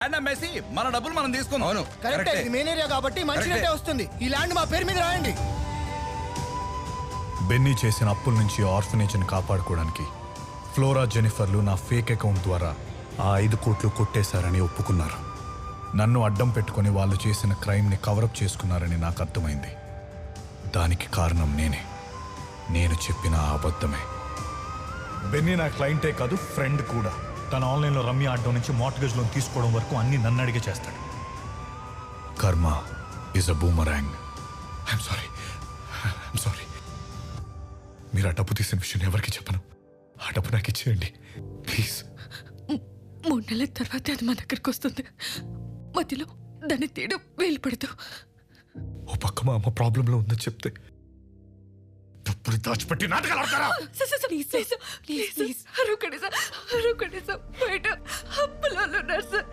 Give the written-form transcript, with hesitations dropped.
Land అమ్మేసి మన డబ్బులు మనం తీసుకుందాం. అవును కరెక్టే, ఇది మెయిన్ ఏరియా కాబట్టి మంచి రేటే వస్తుంది. ఈ ల్యాండ్ మా పేరు మీద రాయండి. బెన్నీ చేసిన అప్పుల నుంచి ఆర్ఫనేజ్ని కాపాడుకోవడానికి ఫ్లోరా జెనిఫర్లు నా ఫేక్ అకౌంట్ ద్వారా ఆ 5 కోట్లు కొట్టేశారని ఒప్పుకున్నారు. నన్ను అడ్డం పెట్టుకుని వాళ్ళు చేసిన క్రైమ్ని కవరప్ చేసుకున్నారని నాకు అర్థమైంది. దానికి కారణం నేను చెప్పిన ఆ అబద్ధమే. బెన్నీ నా క్లయింటే కాదు, ఫ్రెండ్ కూడా. తన ఆన్లైన్లో రమ్మి ఆడడం నుంచి మార్ట్గేజ్ లోన్ తీసుకోవడం వరకు అన్ని నన్ను అడిగే చేస్తాడు. కర్మ is a boomerang. I'm sorry. మీరు ఆ డబ్బు తీసిన విషయం ఎవరికి చెప్పను. ఆ డబ్బు నాకు ఇచ్చేయండి ప్లీజ్. 3 నెలల తర్వాత అది మా దగ్గరకు వస్తుంది. మధ్యలో దాన్ని తీయడం వీలు పడదు. ఓ పక్క మా అమ్మ ప్రాబ్లంలో ఉందని చెప్తే డబ్బులు దాచిపెట్టి నాటకాలు ఆడతారా? ప్లీజ్ అరవకండి సార్, బయట అప్పులలో ఉన్నారు సార్.